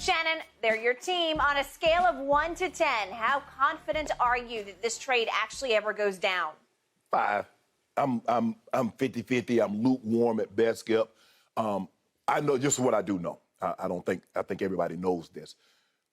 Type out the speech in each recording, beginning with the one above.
Shannon, they're your team. On a scale of 1 to 10, how confident are you that this trade actually ever goes down? 5. I'm 50-50. I'm lukewarm at best, Skip. I know just what I do know. I think everybody knows this.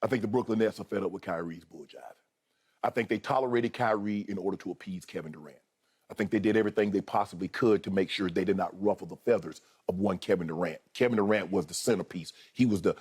I think the Brooklyn Nets are fed up with Kyrie's bull jive. I think they tolerated Kyrie in order to appease Kevin Durant. I think they did everything they possibly could to make sure they did not ruffle the feathers of one Kevin Durant. Kevin Durant was the centerpiece. He was the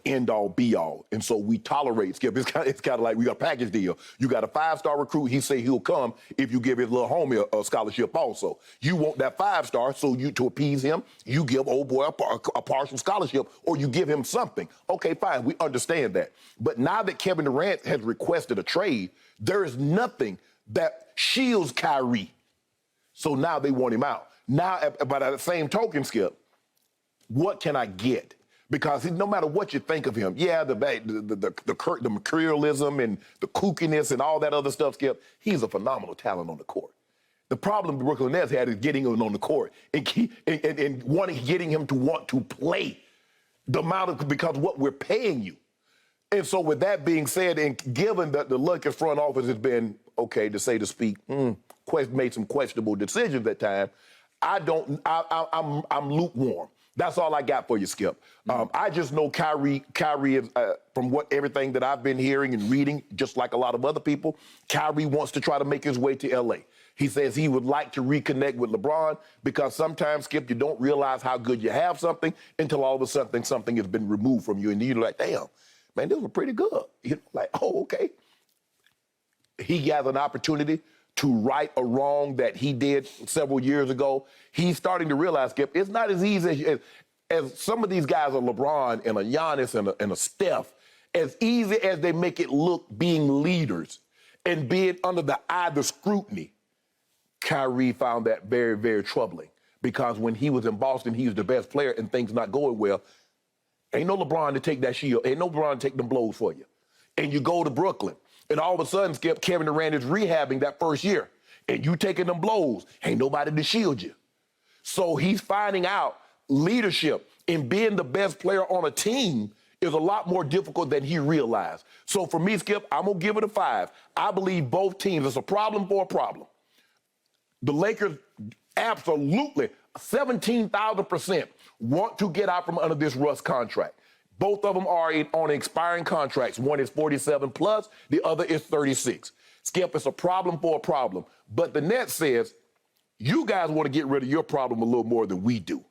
end all be all. And so we tolerate Skip. It's kind of like we got a package deal. You got a 5-star recruit. He say he'll come if you give his little homie a scholarship also. You want that 5-star, so you to appease him, you give old boy a partial scholarship or you give him something. Okay, fine. We understand that. But now that Kevin Durant has requested a trade, there is nothing that shields Kyrie. So now they want him out. Now, but at the same token, Skip, what can I get? Because no matter what you think of him, yeah, the materialism and the kookiness and all that other stuff, Skip, he's a phenomenal talent on the court. The problem the Brooklyn Nets had is getting him on the court and getting him to want to play because what we're paying you. And so with that being said, and given that the Lakers front office has been, okay, to say to speak, made some questionable decisions at times, I'm lukewarm. That's all I got for you, Skip. I just know Kyrie is, from everything that I've been hearing and reading, just like a lot of other people, Kyrie wants to try to make his way to L.A. He says he would like to reconnect with LeBron because sometimes, Skip, you don't realize how good you have something until all of a sudden something has been removed from you, and you're like, damn, man, this was pretty good. You know, like, oh, okay. He has an opportunity to right a wrong that he did several years ago. He's starting to realize, Skip, it's not as easy as some of these guys, a LeBron and a Giannis and a Steph, as easy as they make it look being leaders and being under the eye of the scrutiny. Kyrie found that very, very troubling because when he was in Boston, he was the best player and things not going well. Ain't no LeBron to take that shield. Ain't no LeBron to take them blows for you. And you go to Brooklyn, and all of a sudden, Skip, Kevin Durant is rehabbing that first year, and you taking them blows. Ain't nobody to shield you. So he's finding out leadership and being the best player on a team is a lot more difficult than he realized. So for me, Skip, I'm going to give it a 5. I believe both teams, it's a problem for a problem. The Lakers absolutely, 17,000%, want to get out from under this Russ contract. Both of them are on expiring contracts. One is 47 plus, the other is 36. Skip, it's a problem for a problem. But the Nets says, you guys want to get rid of your problem a little more than we do.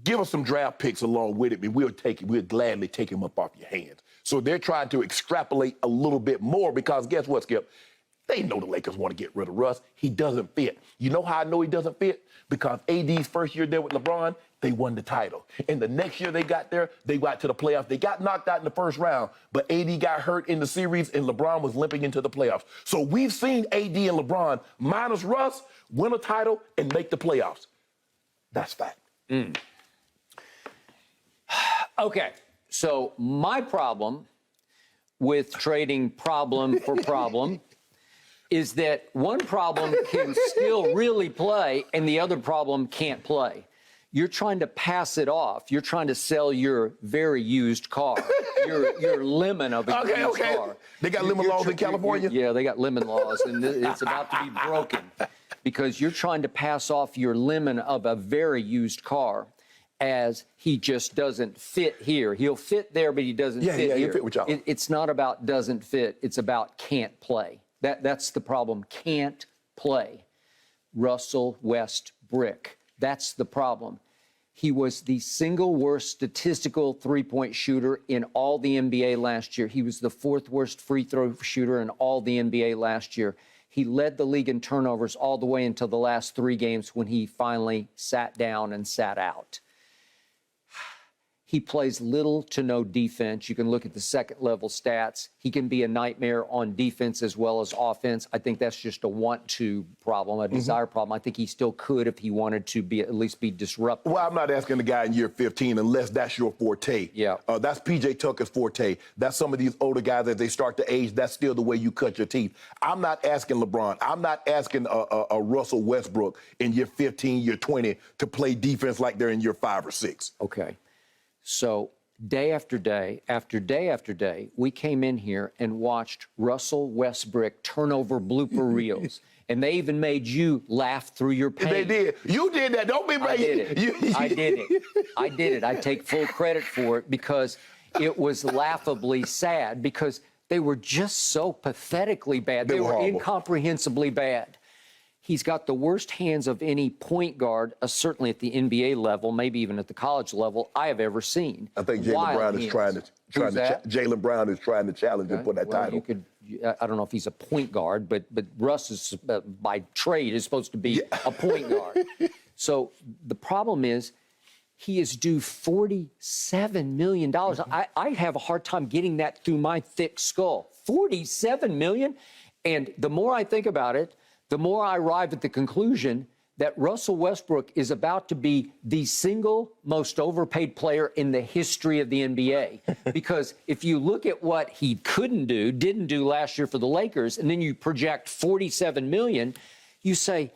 Give us some draft picks along with it, and we'll gladly take him up off your hands. So they're trying to extrapolate a little bit more because guess what, Skip? They know the Lakers want to get rid of Russ. He doesn't fit. You know how I know he doesn't fit? Because AD's first year there with LeBron, they won the title. And the next year they got there, they got to the playoffs. They got knocked out in the first round, but AD got hurt in the series and LeBron was limping into the playoffs. So we've seen AD and LeBron minus Russ win a title and make the playoffs. That's fact. Okay, so my problem with trading problem for problem is that one problem can still really play and the other problem can't play. You're trying to pass it off. You're trying to sell your very used car, your lemon of a used car. They got lemon laws in California? Yeah, they got lemon laws, and it's about to be broken because you're trying to pass off your lemon of a very used car as he just doesn't fit here. He'll fit there, but he doesn't fit here. He'll fit with y'all. It's not about doesn't fit. It's about can't play. That's the problem. Can't play. Russell Westbrook. That's the problem. He was the single worst statistical three-point shooter in all the NBA last year. He was the 4th worst free throw shooter in all the NBA last year. He led the league in turnovers all the way until the last 3 games when he finally sat down and sat out. He plays little to no defense. You can look at the second-level stats. He can be a nightmare on defense as well as offense. I think that's just a want-to problem, a desire problem. I think he still could if he wanted to at least be disruptive. Well, I'm not asking the guy in year 15 unless that's your forte. Yeah. That's P.J. Tucker's forte. That's some of these older guys as they start to age. That's still the way you cut your teeth. I'm not asking LeBron. I'm not asking a Russell Westbrook in year 15, year 20 to play defense like they're in year 5 or 6. Okay. So day after day, after day after day, we came in here and watched Russell Westbrook turnover blooper reels. And they even made you laugh through your pain. They did. You did that. Don't be I did it. I did it. I did it. I take full credit for it because it was laughably sad because they were just so pathetically bad. They were horrible. incomprehensibly bad. He's got the worst hands of any point guard, certainly at the NBA level, maybe even at the college level, I have ever seen. I think Jaylen Brown is trying to Jaylen Brown is trying to challenge him for that title. I don't know if he's a point guard, but Russ is by trade is supposed to be a point guard. So the problem is he is due $47 million. I have a hard time getting that through my thick skull. $47 million? And the more I think about it, the more I arrive at the conclusion that Russell Westbrook is about to be the single most overpaid player in the history of the NBA. Because if you look at what he didn't do last year for the Lakers, and then you project $47 million, you say,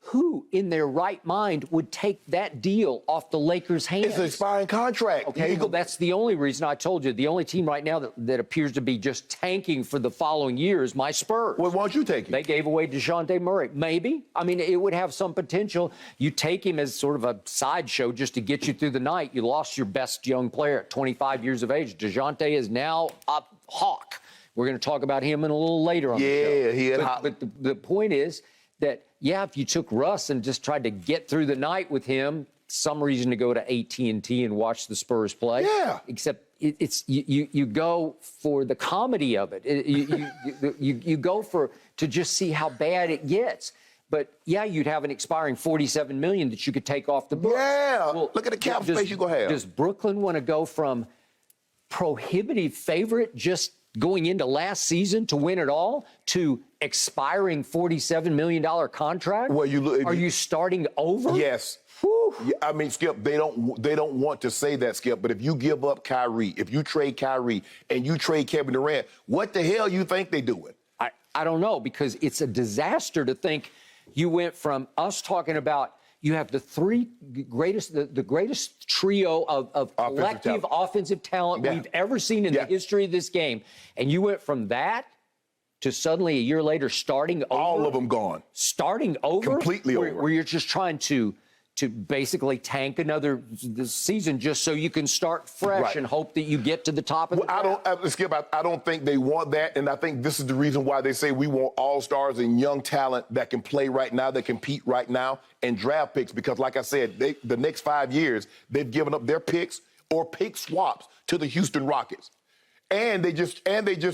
who in their right mind would take that deal off the Lakers' hands? It's an expiring contract. Okay, well, that's the only reason I told you. The only team right now that appears to be just tanking for the following year is my Spurs. Well, why don't you take him? They gave away DeJounte Murray. Maybe. I mean, it would have some potential. You take him as sort of a sideshow just to get you through the night. You lost your best young player at 25 years of age. DeJounte is now a Hawk. We're going to talk about him in a little later on the show. Yeah, he had hot. But the point is that, yeah, if you took Russ and just tried to get through the night with him, some reason to go to AT&T and watch the Spurs play. Yeah. Except you go for the comedy of it. You go to just see how bad it gets. But yeah, you'd have an expiring $47 million that you could take off the books. Yeah. Well, look at the cap space you're gonna have. Does Brooklyn want to go from prohibitive favorite just going into last season to win it all to expiring $47 million contract? Well, are you starting over? Yes. Yeah, I mean, Skip, they don't want to say that, Skip, but if you give up Kyrie, if you trade Kyrie and you trade Kevin Durant, what the hell you think they doing? I don't know, because it's a disaster to think you went from us talking about you have the greatest trio of collective offensive talent we've ever seen in the history of this game. And you went from that to suddenly a year later starting over. All of them gone. Starting over? Completely over. Where you're just trying to basically tank another season just so you can start fresh and hope that you get to the top of the draft. Skip, I don't think they want that, and I think this is the reason why they say we want all-stars and young talent that can play right now, that compete right now, and draft picks, because like I said, the next 5 years, they've given up their picks or pick swaps to the Houston Rockets. And they just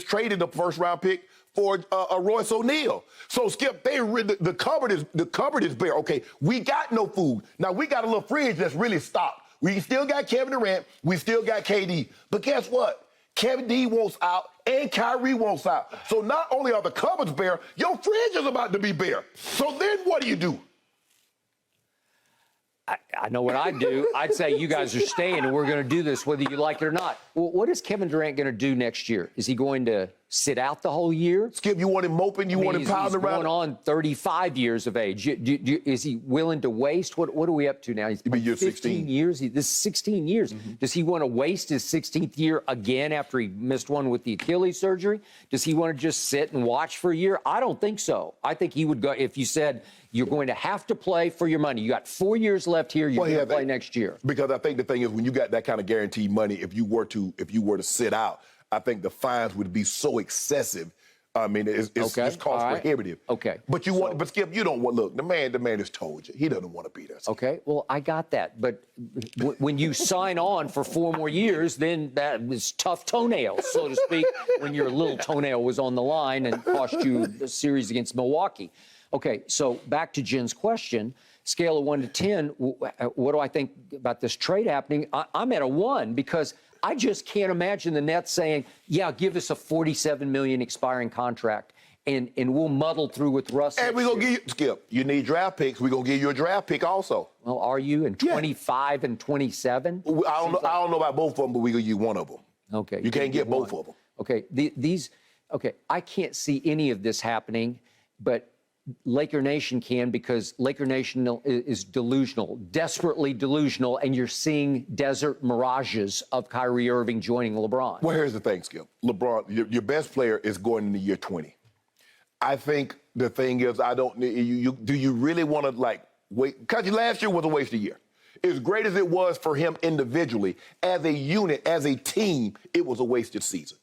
traded the first-round pick for Royce O'Neal. So, Skip, the cupboard is bare. Okay, we got no food. Now, we got a little fridge that's really stocked. We still got Kevin Durant. We still got KD. But guess what? Kevin D wants out and Kyrie wants out. So not only are the cupboards bare, your fridge is about to be bare. So then what do you do? I know what I'd do. I'd say you guys are staying and we're going to do this whether you like it or not. Well, what is Kevin Durant going to do next year? Is he going to sit out the whole year? Skip, you want him moping? You want him pounding around? He's going on 35 years of age. Is he willing to waste? What are we up to now? He's 15 years. This is 16 years. Mm-hmm. Does he want to waste his 16th year again after he missed one with the Achilles surgery? Does he want to just sit and watch for a year? I don't think so. I think he would go if you said, you're going to have to play for your money. You got 4 years left here. You're going to play next year. Because I think the thing is, when you got that kind of guaranteed money, if you were to sit out, I think the fines would be so excessive. I mean, it's cost prohibitive. Okay. But Skip, you don't want. Look, the man has told you he doesn't want to be there. Skip. Okay. Well, I got that. But when you sign on for 4 more years, then that was tough toenails, so to speak. When your little toenail was on the line and cost you the series against Milwaukee. Okay, so back to Jen's question, scale of 1 to 10, what do I think about this trade happening? I'm at a 1 because I just can't imagine the Nets saying, yeah, give us a $47 million expiring contract and we'll muddle through with Russ. And we're going to give you, Skip, you need draft picks. We're going to give you a draft pick also. Well, are you in 25 and 27? I don't know about both of them, but we're going to give you one of them. Okay. You can't get both of them. Okay, I can't see any of this happening, but Laker Nation can, because Laker Nation is delusional, desperately delusional, and you're seeing desert mirages of Kyrie Irving joining LeBron. Well, here's the thing, Skip. LeBron, your best player is going in the year 20. I think the thing is, do you really want to, wait? Because last year was a wasted year. As great as it was for him individually, as a unit, as a team, it was a wasted season.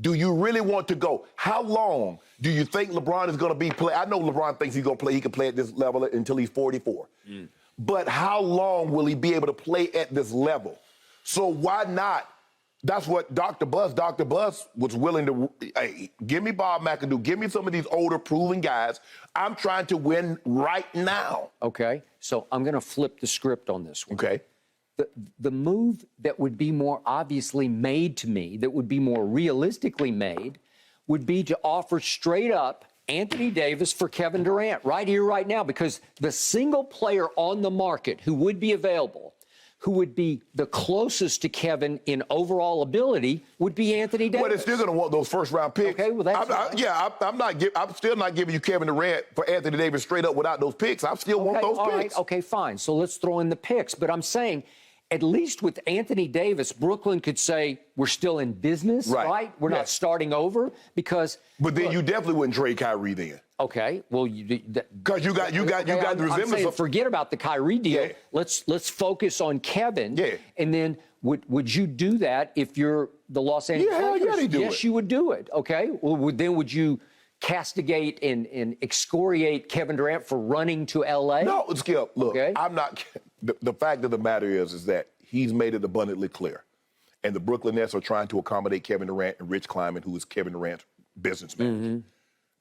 Do you really want to go? How long do you think LeBron is going to be play? I know LeBron thinks he's going to play. He can play at this level until he's 44. But how long will he be able to play at this level? So why not? That's what Dr. Buzz was willing to, hey, give me Bob McAdoo, give me some of these older, proven guys. I'm trying to win right now. Okay, so I'm going to flip the script on this one. Okay. The move that would be more obviously made to me, that would be more realistically made, would be to offer straight up Anthony Davis for Kevin Durant right here, right now, because the single player on the market who would be available, who would be the closest to Kevin in overall ability, would be Anthony Davis. Well, they're still going to want those first-round picks. Okay, well, that's I'm still not giving you Kevin Durant for Anthony Davis straight up without those picks. I still want those picks. Right, okay, fine. So let's throw in the picks. But I'm saying, at least with Anthony Davis, Brooklyn could say we're still in business, right? We're not starting over because. But then you definitely wouldn't trade Kyrie then. Okay, well, because you got the resemblance. I'm saying, forget about the Kyrie deal. Yeah. Let's focus on Kevin. Yeah. And then would you do that if you're the Los Angeles Lakers? Yeah, they do yes, it. you would do it. Okay. Well, then would you castigate and excoriate Kevin Durant for running to L.A.? No, Skip. Look, okay. I'm not. The fact of the matter is that he's made it abundantly clear, and the Brooklyn Nets are trying to accommodate Kevin Durant and Rich Kleiman, who is Kevin Durant's business manager,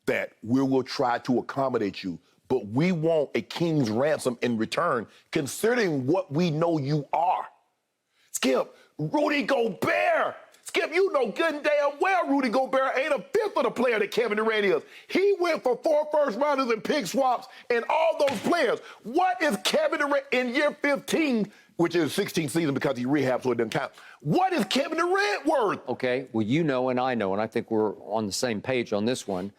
that we will try to accommodate you, but we want a king's ransom in return, considering what we know you are. Skip, Rudy Gobert. Skip, you know good and damn well Rudy Gobert ain't a fifth of the player that Kevin Durant is. He went for 4 first-rounders and pick swaps and all those players. What is Kevin Durant in year 15, which is 16th season because he rehabbed, so it doesn't count? What is Kevin Durant worth? Okay, well, you know and I know, and I think we're on the same page on this one.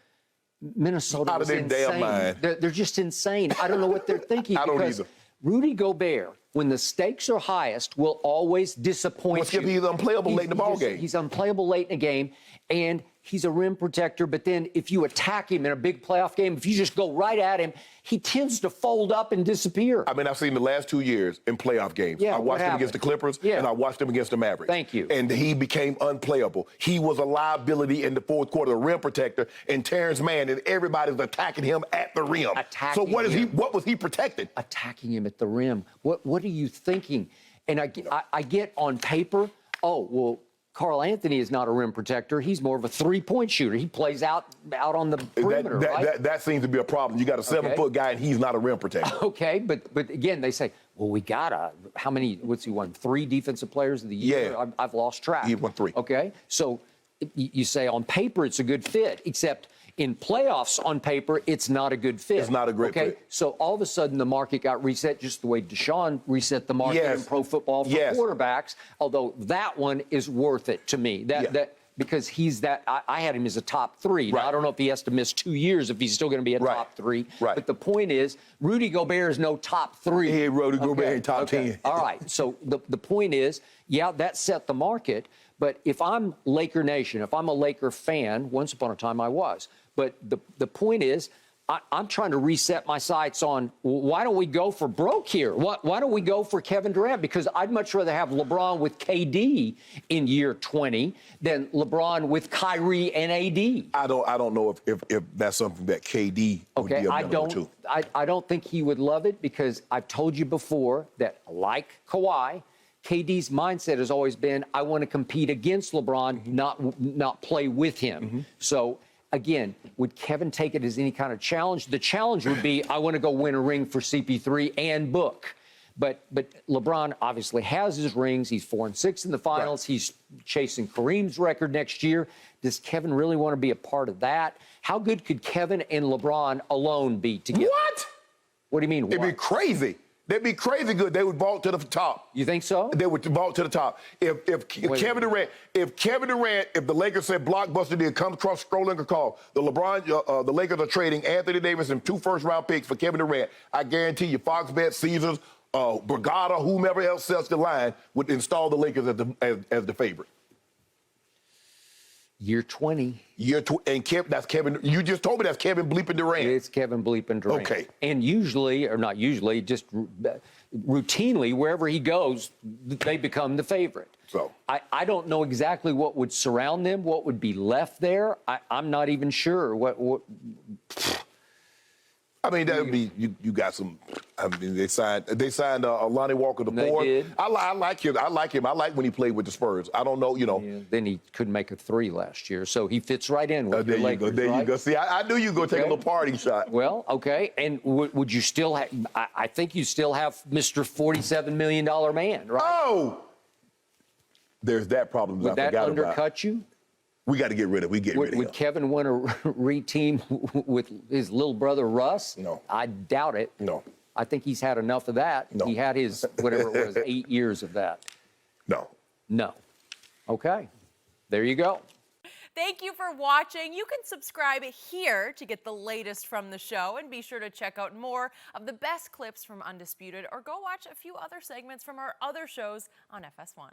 Minnesota Out of their damn mind. They're just insane. I don't know what they're thinking. I don't either. Rudy Gobert, when the stakes are highest, will always disappoint you. He's unplayable late in the ballgame. He's unplayable late in a game, and he's a rim protector. But then if you attack him in a big playoff game, if you just go right at him, he tends to fold up and disappear. I mean, I've seen the last 2 years in playoff games. Yeah, I watched him against the Clippers, and I watched him against the Mavericks. Thank you. And he became unplayable. He was a liability in the fourth quarter, the rim protector, and Terrence Mann, and everybody's attacking him at the rim. So what was he protecting? Attacking him at the rim. What are you thinking? And I get on paper, oh, well, Karl Anthony is not a rim protector. He's more of a three-point shooter. He plays out on the perimeter, right? That seems to be a problem. You got a 7-foot guy, and he's not a rim protector. Okay, but again, they say, well, we got how many, what's he won, 3 defensive players of the year? Yeah. I've lost track. He won 3. Okay, so you say on paper it's a good fit, except in playoffs on paper, it's not a good fit. It's not a great fit. So all of a sudden the market got reset just the way Deshaun reset the market in pro football for quarterbacks, although that one is worth it to me. Because he's that, I had him as a top 3. Now, I don't know if he has to miss 2 years if he's still going to be a top 3. But the point is, Rudy Gobert is no top 3. Hey, Rudy Gobert ain't top 10. All right. So the point is, that set the market. But if I'm Laker Nation, if I'm a Laker fan, once upon a time I was. But the point is, I'm trying to reset my sights on, why don't we go for broke here? Why don't we go for Kevin Durant? Because I'd much rather have LeBron with KD in year 20 than LeBron with Kyrie and AD. I don't know if that's something that KD would be amenable to. I don't think he would love it, because I've told you before that, like Kawhi, KD's mindset has always been, I want to compete against LeBron, not play with him. So, again, would Kevin take it as any kind of challenge? The challenge would be, I want to go win a ring for CP3 and Book. But LeBron obviously has his rings. He's 4-6 in the finals. He's chasing Kareem's record next year. Does Kevin really want to be a part of that? How good could Kevin and LeBron alone be together? What? What do you mean, what? It'd be crazy. They'd be crazy good. They would vault to the top. You think so? They would vault to the top. If Kevin Durant, if the Lakers said blockbuster deal comes across scrolling a call, the Lakers are trading Anthony Davis and 2 first-round picks for Kevin Durant. I guarantee you, Fox Bet, Caesars, Brigada, whomever else sells the line would install the Lakers as the favorite. Year 20. That's Kevin. You just told me that's Kevin bleeping Durant. It's Kevin bleeping Durant. Okay. And usually, or not usually, just routinely, wherever he goes, they become the favorite. So I don't know exactly what would surround them, what would be left there. I'm not even sure. I mean, that would be you got some. I mean, they signed Lonnie Walker the fourth. They did. I like him. I like when he played with the Spurs. I don't know, Yeah, then he couldn't make a 3 last year, so he fits right in with there the you Lakers. go. There you go. See, I knew you were going to take a little party shot. Well, okay. And would you still have? I think you still have Mr. $47 million man, right? Oh, there's that problem. Would that undercut you? We got to get rid of. Would Kevin want to re-team with his little brother Russ? No. I doubt it. No. I think he's had enough of that. No. He had his, whatever it was, 8 years of that. No. No. Okay. There you go. Thank you for watching. You can subscribe here to get the latest from the show, and be sure to check out more of the best clips from Undisputed, or go watch a few other segments from our other shows on FS1.